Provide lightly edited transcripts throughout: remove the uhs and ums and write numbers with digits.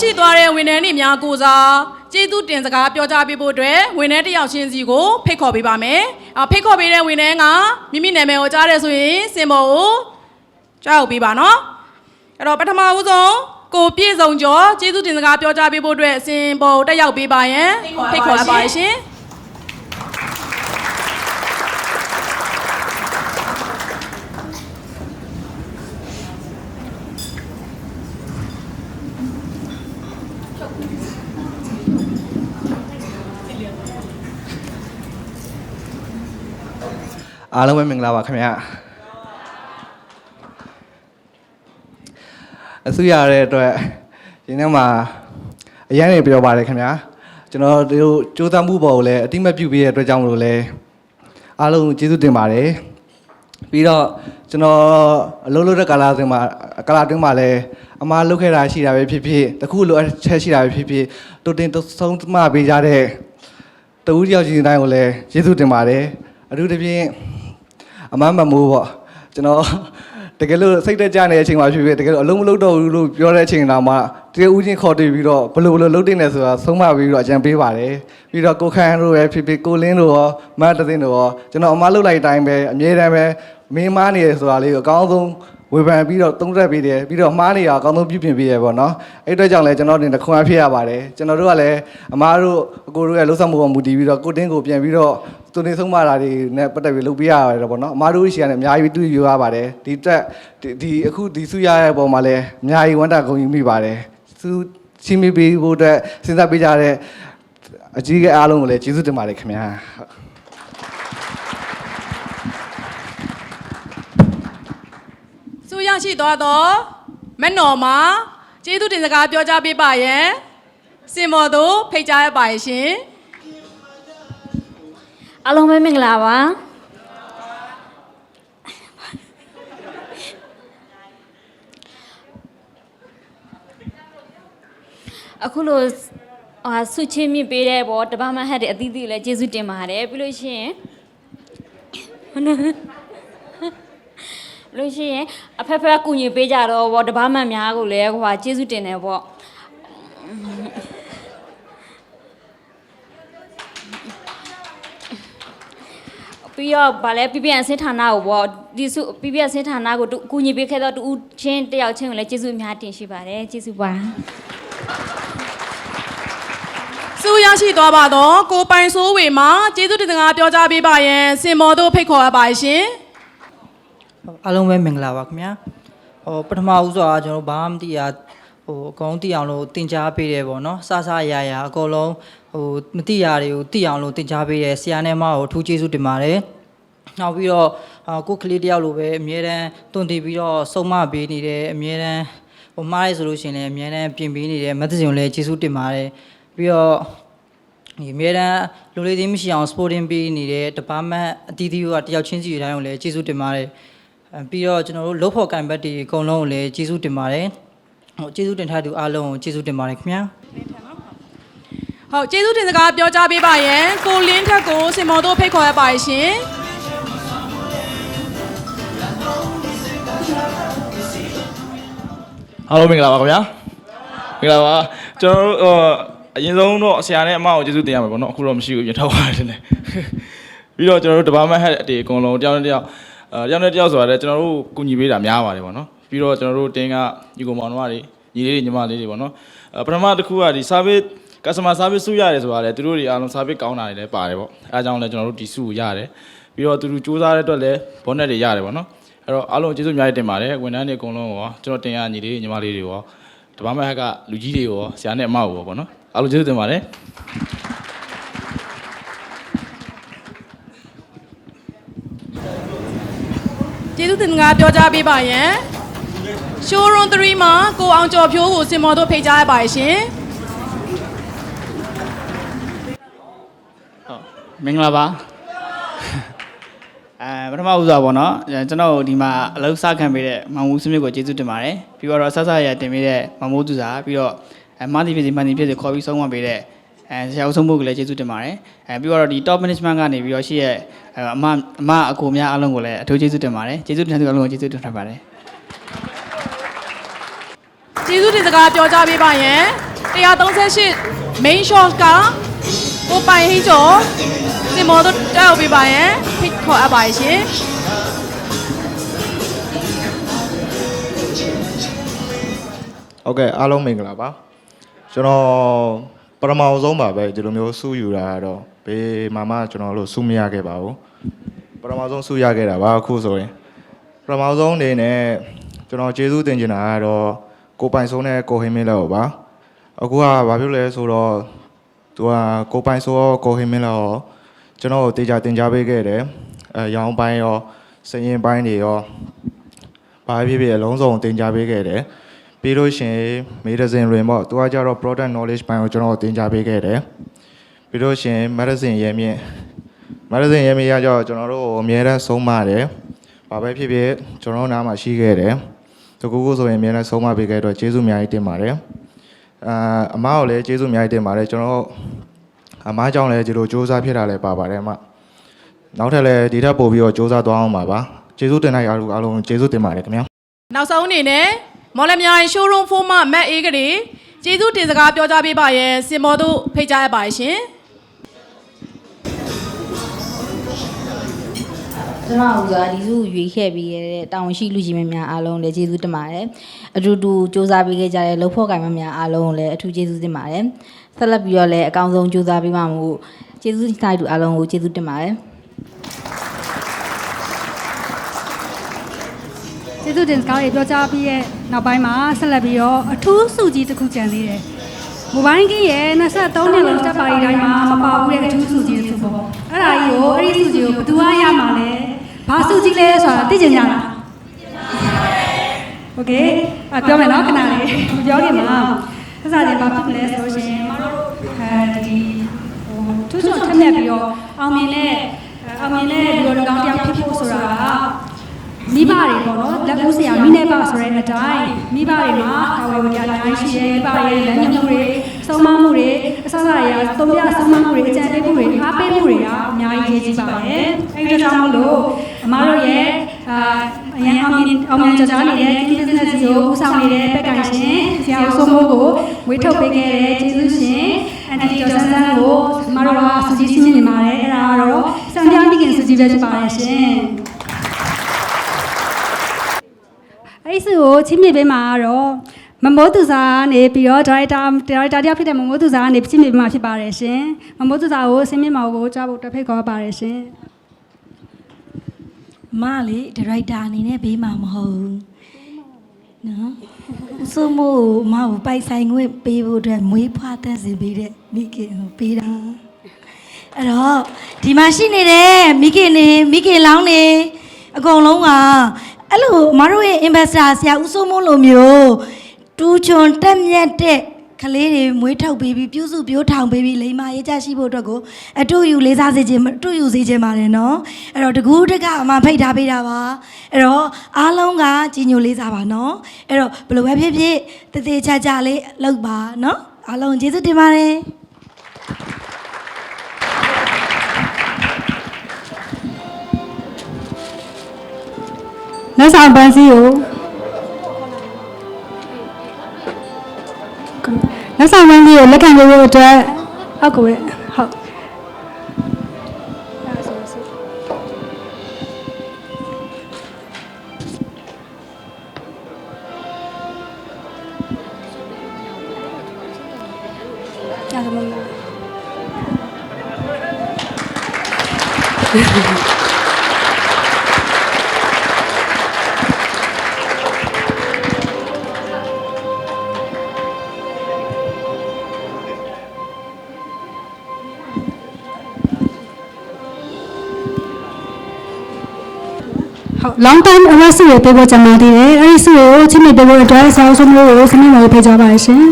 ရှိသွားတဲ့ဝန်ထမ်းတွေများကိုစားကျေးဇူးတင်စကားပြောကြားပေးဖို့အတွက်ဝန်ထမ်းတစ်ယောက်ချင်းစီကိုဖိတ်ခေါ်ပေးပါမယ်ဖိတ်ခေါ်ပေးတဲ့ဝန်ထမ်းကမိမိနာမည်ကိုကြားတယ်ဆိုရင်စင်ပေါ်ကိုကြားအောင်ပေးပါနော်အဲ့တော့ပထမဦးဆုံးကိုပြည့်စုံကျော်ကျေးဇူးတင်စကားပြောကြားပေးဖို့အတွက်စင်ပေါ်တက်ရောက်ပေးပါရန်ဖိတ်ခေါ်ပါရှင်အားလုံးပဲမင်္ဂလာပါခင်ဗျာအဆူရတဲ့အတွက်ဒီနေ့မှာအရင်နေပြောပါတယ်ခင်ဗျာကျွန်တော်တို့စူးစမ်းမှုပေါ်ကိုလည်းအတိမတ်ပြုပေးတဲ့အတွက်ကြောင့်မလို့လဲအားလုံးကျေးဇူးတင်ပါတယ်ပြီးတော့ကျွန်တော်အလုပ်လုပ်တဲ့ကာလအတွင်းမှာလည်းအမားလုပ်ခဲ့တာရှိတာပဲဖြစ်ဖြစ်တခုလိုအချက်ရှိတာပဲဖြစ်ဖြစ်တိုးတင်သုံးမပေးကြတဲ့တဦးတယောက်ချင်းတိုင်းကိုလည်းကျေးဇူးတင်ပါတယ်အထူးသဖြင့်အမမမိုးပေါ့ကျွန်တော်တကယ်လို့စိတ်တက်ကြနေတဲ့အချိန်မှာဖြစ်ဖြစ်တကယ်လို့အလုံးမလုံးတော့ဘူးလို့ပြောတဲ့အချိန်တောင်မှတကယ်ဦးချင်းခေါ်တွေ့ပြီးတော့ဘလို့လုံးတင်နေဆိုတာဆုံးမပြီးတော့အကြံပေးပါတယ်ပြီးတော့ကိုခန်းတို့ပဲဖြစ်ဖြစ်ကိုလင်းတို့ရောမတ်တသိန်းတို့ရောကျွန်တော်အမလုပ်လိုက်တိုင်းပဲအမြဲတမ်းပဲမင်းမားနေရဆိုတာလေးကိုအကောင်းဆုံးဝေဖန်ပြီးတော့သုံးသပ်ပေးတယ်ပြီးတော့မှားနေရအကောင်းဆုံးပြုပြင်ပေးရပေါ့နော်အဲ့အတွက်ကြောင့်လည်းကျွန်တော်တင်တခွန်းအဖြစ်ရပါတယ်ကျွန်တော်တို့ကလည်းအမားတို့အကိုတို့ရဲ့လှုပ်ဆောင်မှုပေါ်မူတည်ပြီးတော့ကိုတင်းကိုပြန်ပြီးတော့သူနေဆုံးမတာတွေနဲ့ပတ်သက်ပြီးလုပ်ပေးရတယ်ပေါ့နော်အမားတို့ရှိရတယ်အများကြီးတွေ့ယူရပါတယ်ဒီတက်ဒီအခုဒီစုရရဲ့ပုံမှာလည်းအများကြီးဝမ်းတာဂုဏ်ယူမိပါတယ်စုချိမိပေးဖို့အတွက်စဉ်းစားပေးကြတဲ့အကြီးကအားလုံးကိုလည်းကျေးဇူးတင်ပါတယ်ခင်ဗျာစုရရှိသွားတော့မနော်မှာကျေးဇူးတင်စကားပြောကြားပေးပါရန်စင်ပေါ်သို့ဖိတ်ကြားရပါရှင်အားလုံးပဲမင်္ဂလာပါအခုလိုဆုချင်းမြင့်ပေးတဲ့ဘောတပတ်မှဟတ်တဲ့အသီးသီးလည်းကျေးဇူးတင်ပါတယ်ပြီးလို့ရှိရင်လို့ရှိရင်အဖက်ဖက်ကူညီပေးကြတော့ဘောတပတ်မှများကိုလည်းကျေးဇူးတင်တယ်ပေါ့ပြီးတော့ဗာလဲပြပြအစင်းဌာနကိုပေါ့ဒီစုပြပြအစင်းဌာနကိုကူညီပေးခဲ့တော့တူချင်းတယောက်ချင်းကိုလည်းကျေးဇူးအများတင်ရှိပါတယ်ကျေးဇူးပါစုရရှိသွားပါတော့ကိုပိုင်ဆိုးဝေမှာကျေးဇူးတင်စကားပြောကြားပေးပါရန်စင်မော်တို့ဖိတ်ခေါ်ရပါရှင်အားလုံးပဲမင်္ဂလာပါခင်ဗျာပထမဦးစွာကျွန်တော်ဘာမှမသိရအကောင်သိအောင်လို့တင် जा ပေးတယ်ပေါ့နော်စရအကုန်လုံးမသိရတွေကိုသိအောင်လို့တင် जा ပေးတယ်ဆရာနဲ့မကိုအထူးကျေးဇူးတင်ပါတယ်နောက်ပြီးတော့ကိုကလေးတယောက်လိုပဲအမြဲတမ်းတွန်တည်ပြီးတော့စုံမပေးနေတယ်အမြဲတမ်းမှားရဲဆိုလို့ရှိရင်လည်းအမြဲတမ်းပြင်ပေးနေတယ်မတ်တစင်လည်းကျေးဇူးတင်ပါတယ်ပြီးတော့ဒီအမြဲတမ်းလူလေးချင်းမရှိအောင် sporting ပေးနေတဲ့ department အသီးသီးကတယောက်ချင်းစီတိုင်းကိုလည်းကျေးဇူးတင်ပါတယ်ပြီးတော့ကျွန်တော်တို့လုပ်ဖို့ကံပတ်တွေအကုန်လုံးကိုလည်းကျေးဇူးတင်ပါတယ်ကျေးဇူးတင်ထားသူအားလုံးကိုကျေးဇူးတင်ပါတယ်ခင်ဗျာဟုတ်ကျေးဇူးတင်စကားပြောကြားပေးပါရန်ကိုလင်းထက်ကိုစင်မော်တို့ဖိတ်ခေါ်ရပါရှင်အားလုံးမင်္ဂလာပါခင်ဗျာမင်္ဂလာပါကျွန်တော်တို့အရင်ဆုံးတော့ဆရာနဲ့အမကိုကျေးဇူးတင်ရမှာပေါ့နော်အခုတော့မရှိဘူးပြန်ထောက်ပါတယ်တင်တယ်ပြီးတော့ကျွန်တော်တို့ department head အတေအကုန်လုံးတယောက်နဲ့တယောက်ဆိုတာလည်းကျွန်တော်တို့ကူညီပေးတာများပါတယ်ပေါ့နော်ပြီးတော့ကျွန်တော်တို့တင်းကညီကောင်မောင်တို့တွေညီလေးတွေညီမလေးတွေပေါ့နော်ပထမတစ်ခုကဒီ service customer service စုရတယ်ဆိုတာလည်းသူတို့တွေအားလုံး service ကောင်းတာတွေလည်းပါတယ်ပေါ့အဲအကြောင်းလည်းကျွန်တော်တို့ဒီစုကိုရတယ်ပြီးတော့သူတို့စူးစမ်းတဲ့အတွက်လည်း bonus တွေရတယ်ပေါ့နော်အဲ့တော့အားလုံးကျေးဇူးအများကြီးတင်ပါတယ်ဝန်ထမ်းတွေအကုန်လုံးရောကျွန်တော်တင်ရညီလေးညီမလေးတွေရောဒီဘာမှဟက်ကလူကြီးတွေရောဆရာနဲ့အမကိုရောပေါ့နော်အားလုံးကျေးဇူးတင်ပါတယ်ကျေးဇူးတင်စကားပြောကြားပေးပါရန် showroom 3မှာကိုအောင်ကျော်ဖြိုးကိုစင်မော်တို့ဖိတ်ကြားရပါရှင်မင်္ဂလာပါပထမဦးစွာပေါ့နော်ကျွန်တော်ဒီမှာအလုပ်စခံပေးတဲ့မောင်ဦးစမြစ်ကိုကျေးဇူးတင်ပါတယ်ပြီးတော့ဆက်ရတင်ပေးတဲ့မမိုးသူစာပြီးတော့မန္တိဖြစ်စီခေါ်ပြီးဆုံးမပေးတဲ့ဆရာဦးဆုံးဖို့ကလည်းကျေးဇူးတင်ပါတယ်ပြီးတော့ဒီ top management ကနေပြီးတော့ရှိရဲ့အမအကိုများအားလုံးကိုလည်းအထူးကျေးဇူးတင်ပါတယ်ကျေးဇူးတင်တဲ့သူအားလုံးကိုကျေးဇူးတင်ထားပါတယ်ကျေးဇူးတင်စကားပြောကြားပေးပါရန် 138 main shot ကကိုပိုင်ဟိကျော်စင်မောတို့တက်ရောက်ပေးပါရန်ဖိတ်ခေါ်အပ်ပါရှင် ဟုတ်ကဲ့အားလုံးမင်္ဂလာပါကျွန်တော်ပထမဆုံးပါပဲဒီလိုမျိုးစုယူတာကတော့ဘေးမှာကျွန်တော်လို့စုမရခဲ့ပါဘူးပထမဆုံးစုရခဲ့တာပါအခုဆိုရင်ပထမဆုံးအနေနဲ့ကျွန်တော်ကျေးဇူးတင်ချင်တာကတော့ကိုပိုင်စိုးနဲ့ကိုဟင်းမင်းလောက်ပါအခုကဘာဖြစ်လဲဆိုတော့သူကကိုပိုင်စိုးရောကိုဟင်းမင်းလောက်ရောကျွန်တော်တေချာတင် जा ပေးခဲ့တယ်ရောင်းပိုင်းရောစရင်ပိုင်းတွေရောဘာဖြစ်ဖြစ်အလုံးစုံတင် जा ပေးခဲ့တယ်ပြီးလို့ရှိရင် medicine တွင်ပေါ့သူကကြတော့ product knowledge ဘိုင်းကိုကျွန်တော်တင် जा ပေးခဲ့တယ်ပြီးလို့ရှိရင် medicine ရဲမြင့်ရကြတော့ကျွန်တော်တို့အများအားဆုံးမတယ်ဘာပဲဖြစ်ဖြစ်ကျွန်တော်နားမှာရှိခဲ့တယ်တကူကူဆိုရင်အများအားဆုံးမပေးခဲ့တော့ကျေးဇူးအများကြီးတင်ပါတယ်အမကိုလည်းကျေးဇူးအများကြီးတင်ပါတယ်ကျွန်တော်အမကြောင့်လည်းဒီလိုစူးစမ်းဖြစ်တာလည်းပါပါတယ်အမနောက်ထပ်လည်းဒီထက်ပိုပြီးတော့စူးစမ်းသွားအောင်ပါကျေးဇူးတင်တဲ့အားလုံးကျေးဇူးတင်ပါတယ်ခင်ဗျာ နောက်ဆုံးအနေနဲ့မော်လမြိုင် showroom 4မှမတ်အေးကလေးကျေးဇူးတင်စကားပြောကြားပေးပါရန်စင်မောတို့ဖိတ်ကြားရပါရှင် ကျွန်တော်ကဒီစုရွေးခဲ့ပြီးရတဲ့တာဝန်ရှိလူကြီးများအားလုံးလည်းကျေးဇူးတင်ပါတယ်အတူတူစူးစမ်းပေးခဲ့ကြတဲ့လှုပ်ဖို့ကိုင်မများအားလုံးလည်းအထူးကျေးဇူးတင်ပါတယ်ဆက်လက်ပြီးတော့လည်းအကောင်းဆုံးစူးစမ်းပေးပါမှုကျေးဇူးတင်တဲ့အားလုံးကိုကျေးဇူးတင်ပါတယ် ကျေးဇူးတင်စကားတွေပြောကြားပြီးရဲ့နောက်ပိုင်းမှာဆက်လက်ပြီးတော့အထူးစုကြီးတစ်ခုကြံသေးတယ်။မိုဘိုင်းကင်းရဲ့23နှစ်လုံးတက်ပါရီတိုင်းမှာမပါဘူးတဲ့အထူးစုကြီးတစ်ခုပေါ့။အဲ့ဒါကြီးကိုအဲ့ဒီစုကြီးကိုဘယ်သူကရမှာလဲ။ဘာစုကြီးလဲဆိုတာသိကြကြလား။ Okay ပြောမယ်နော်ခဏလေးမပြောခင်မှာဆက်စားတယ်ဘာဖြစ်လဲဆိုလို့ရှိရင်မတို့ဒီသူတို့ထက်မြက်ပြီးတော့အောင်မြင်တဲ့ဒီလိုကောင်တရားဖြစ်ဖို့ဆိုတာက မိဘတွေပေါ့နော်လက်ကူးဆရာမိနေပါဆိုတဲ့အတိုင်းမိဘတွေမှာတာဝန်ဝတ္တရားတိုင်းရှိတယ်မိဘတွေလမ်းညွှန်မှုတွေဆုံးမမှုတွေအစအစအရာသုံးပြဆုံးမမှုတွေအကြံပေးမှုတွေအားပေးမှုတွေကအများကြီးရေးကြည့်ပါပါတယ်အဲဒီကြောင့်မို့လို့အမားတို့ရဲ့အရန်အောင်မြင်ကြကြနေတဲ့ business ကိုဦးဆောင်နေတဲ့ဘက်ကရှင်ဆရာဦးစိုးမိုးကိုဝေထုတ်ပေးခဲ့တဲ့ကျေးဇူးရှင်အန်တီကျော်ဆန်းဆန်းကိုအမားတို့ကစုကြည်စီးနေပါတယ်အဲ့ဒါကတော့စံပြမိခင်စုကြည်ပဲဖြစ်ပါတယ်ရှင်အဲ့ဒီကိုချင်းမြေပေးမှာတော့မမိုးသူစာကနေပြီးတော့ဒါရိုက်တာတယောက်ဖြစ်တဲ့မမိုးသူစာကနေချင်းမြေပေးမှာဖြစ်ပါတယ်ရှင်မမိုးသူစာကိုဆင်းမြင့်မောင်ကိုကြားဖို့တက်ဖိတ်ခေါ်ပါတယ်ရှင်မလေးဒါရိုက်တာအနေနဲ့ပေးမှာမဟုတ်ဘူးနော်ဦးစိုးမိုးမကိုပိုက်ဆိုင်ခွင့်ပေးဖို့အတွက်မွေးဖွားသက်စီပေးတဲ့မိခင်ကိုပေးတာအဲ့တော့ဒီမှာရှိနေတဲ့မိခင်လောင်းနေအကုန်လုံးကအဲ့လိုမတို့ရဲ့ investor ဆရာဦးစိုးမိုးလိုမျိုးတူချွန်တက်မြတ်တဲ့ကလေးတွေမွေးထုတ်ပေးပြီးပြုစုပြောထောင်ပေးပြီးလိမ္မာရေးကြရှိဖို့အတွက်ကိုအတူယူလေးစားစေခြင်းအတူယူစေခြင်းပါတယ်နော်အဲ့တော့တကူးတကအမှဖိတ်ထားပေးတာပါအဲ့တော့အားလုံးကကြီးညိုလေးစားပါနော်အဲ့တော့ဘယ်လိုပဲဖြစ်ဖြစ်တသေးချာချာလေးလုပ်ပါနော်အားလုံးကျေးဇူးတင်ပါတယ်လက်ဆောင်ပန်းစည်းကိုလက်ဆောင်ပန်းစည်းကိုလက်ခံပေးဖို့အတွက်ဟုတ်ကဲ့ဟုတ်long time အဝတ်စုကိုပေးဖို့ကြံပါသေးတယ်။အဲဒီစုကိုချင်းမြပေးဖို့အတွက်ဆောင်းစုမျိုးကိုစနစ်မှာဖိတ်ကြားပါရှင်။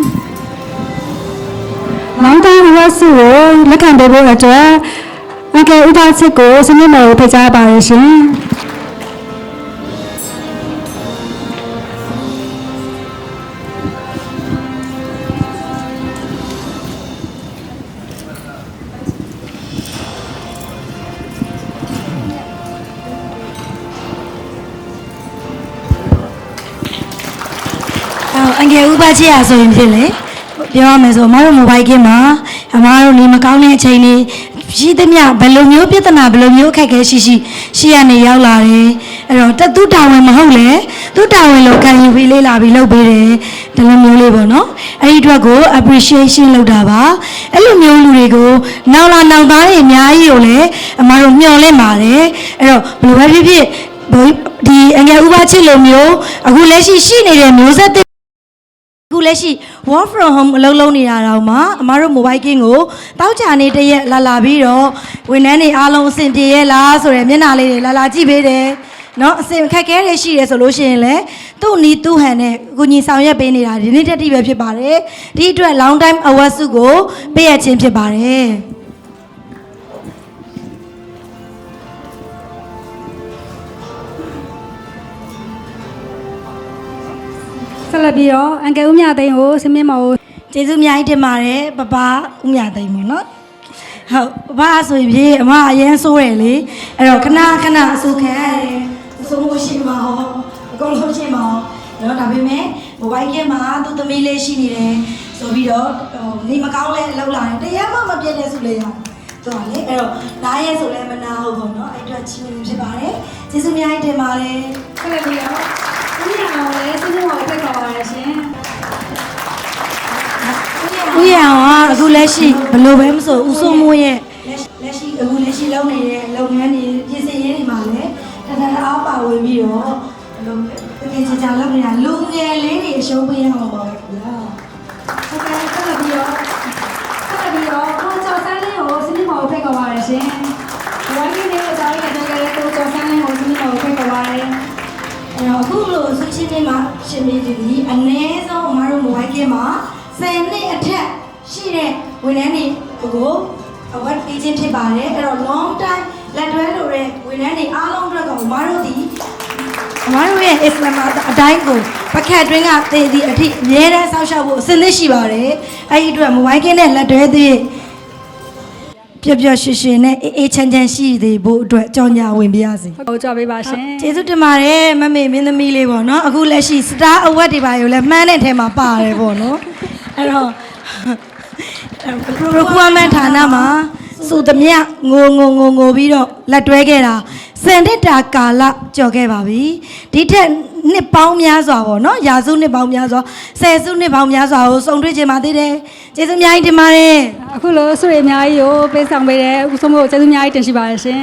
long time အဝတ်စုကိုလက်ခံပေးဖို့အတွက်အကယ်ဥပဒေချက်ကိုစနစ်မှာဖိတ်ကြားပါရှင်။ အငယ်ဥပချေရဆိုရင်ဖြစ်လေ ပြောရမယ်ဆိုအမတို့ mobile game မှာအမတို့နေမကောင်းတဲ့အချိန်လေးရှိသမျှဘယ်လိုမျိုးပြဿနာဘယ်လိုမျိုးအခက်အခဲရှိရနေရောက်လာတယ်အဲ့တော့သူ့တာဝန်မဟုတ်လေသူ့တာဝန်လို့ခံယူပြီးလေးလာပြီးလုပ်ပေးတယ်ဒီလိုမျိုးလေးပေါ့နော်အဲ့ဒီအတွက်ကို appreciation လုပ်တာပါအဲ့လိုမျိုးလူတွေကိုနောက်လာနောက်သားတွေအများကြီးကိုလည်းအမတို့မျှော်လင့်ပါတယ်အဲ့တော့ဘယ်လိုပဲဖြစ်ဖြစ်ဒီအငယ်ဥပချစ်လိုမျိုးအခုလက်ရှိနေတဲ့မျိုးဆက်အခုလက်ရှိ work from home အလုပ်လုပ်နေရတာမှအမတို့ mobile game ကိုတောက်ချာနေတရက်လာပြီးတော့ဝန်ထမ်းတွေအားလုံးအဆင်ပြေရဲ့လားဆိုရယ်မျက်နှာလေးတွေလာကြည့်ပေးတယ်နော်အဆင်ခက်ခဲတွေရှိတယ်ဆိုလို့ရှိရင်လည်းသူ့နီးသူ့ဟန်နဲ့ကိုကြီးဆောင်ရွက်ပေးနေတာဒီနေ့တက်တိပဲဖြစ်ပါတယ်ဒီအတွက် long time award စုကိုပေးရခြင်းဖြစ်ပါတယ် ဆက်လက်ပြီးတော့အန်ကယ်ဦးမြသိန်းကိုစမင်းမော်ကို ကျေးဇူးအများကြီးတင်ပါတယ်ပပဦးမြသိန်းပေါ့နော်ဟုတ်ဘာဆိုရင်အမအရင်ဆိုးရလေအဲ့တော့ခဏအဆူခံရတယ်အဆုံးမရှိပါဘူးအကုန်လုံးရှိပါဘူးနော်ဒါပေမဲ့ mobile game မှာသူ့သမီးလေးရှိနေတယ်ဆိုပြီးတော့နေမကောင်းလဲလောက်လာတယ်တရားမှမပြည့်တဲ့ဆိုလေရတော့လေအဲ့တော့နားရဲဆိုလဲမနာဟုတ်ပေါ့နော်အဲ့အတွက်ချီးမြှင့်ဖြစ်ပါတယ်ကျေးဇူးအများကြီးတင်ပါတယ် ဆက်လက်ပြီးတော့ဦးရအောင်လည်းစမင်းမော်ကိုဖိတ်ခေါ်ပါရရှင် ဦးရအောင်ကအခုလက်ရှိဘယ်လိုပဲမဆိုဦးစိုးမိုးရဲ့လက်ရှိအခုလက်ရှိလုပ်နေတဲ့လုပ်ငန်းတွေပြင်ဆင်ရေးတွေမှာလည်းတဏှာအားပါဝင်ပြီးတော့ဘယ်လိုတကယ်ချာလုပ်နေတာလူငယ်လေးတွေအရှုံးပေးရမှာပါပဲခင်ဗျာ ဟုတ်ကဲ့ဆက်လက်ပြီးတော့ကိုကျော်ဆန်းလင်းကိုစမင်းမော်ကိုဖိတ်ခေါ်ပါရရှင်ဝိုင်းကြီးလေးကိုကြားရတဲ့ကြတဲ့ကိုကျော်ဆန်းလင်းကိုစမင်းမော်ကိုဖိတ်ခေါ်ပါရရှင် အဲ့တော့အခုလိုဆွချင်းချင်းမှာရှင်နေသည်အနည်းဆုံးအမတို့ mobile game မှာ10နှစ်အထက်ရှိတဲ့ဝန်ထမ်းတွေကိုအဝတ်ပေးခြင်းဖြစ်ပါတယ်အဲ့တော့ long time လက်တွဲလို့တဲ့ဝန်ထမ်းတွေအားလုံးအတွက်ကအမတို့ရဲ့ Islam အတိုင်းကိုပကတ်တွင်းကတည်သည့်အထိအများအားဆောက်ရှောက်ဖို့အစဉ်သင့်ရှိပါတယ်အဲ့ဒီအတွက် mobile game နဲ့လက်တွဲသည့်ပျော်ပျော်ရွှင်ရွှင်နဲ့အေးချမ်းချမ်းရှိသေးဖို့အတွက်ကြောင်းညာဝင်ပြရစီ ဟုတ်ကြပေးပါရှင် ကျေးဇူးတင်ပါတယ်မမေမင်းသမီးလေးပေါ့နော်အခုလက်ရှိ Star Award တွေပါရောလဲမှန်းတဲ့ထဲမှာပါတယ်ပေါ့နော်အဲ့တော့ procurement ဌာနမှာစုသမျှငိုပြီးတော့လက်တွဲခဲ့တာစင်တစ်တာကာလကြော်ခဲ့ပါပြီဒီထက်နှစ်ပေါင်းများစွာပေါ့နော်ရာစုနှစ်ပေါင်းများစွာဆယ်စုနှစ်ပေါင်းများစွာကိုစုံတွေ့ခြင်းပါသေးတယ်ကျေးဇူးအများကြီးတင်ပါတယ် အခုလိုဆွေအများကြီးကိုပေးဆောင်ပေးတဲ့ဦးဆုံးမို့ကျေးဇူးအများကြီးတင်ရှိပါတယ်ရှင်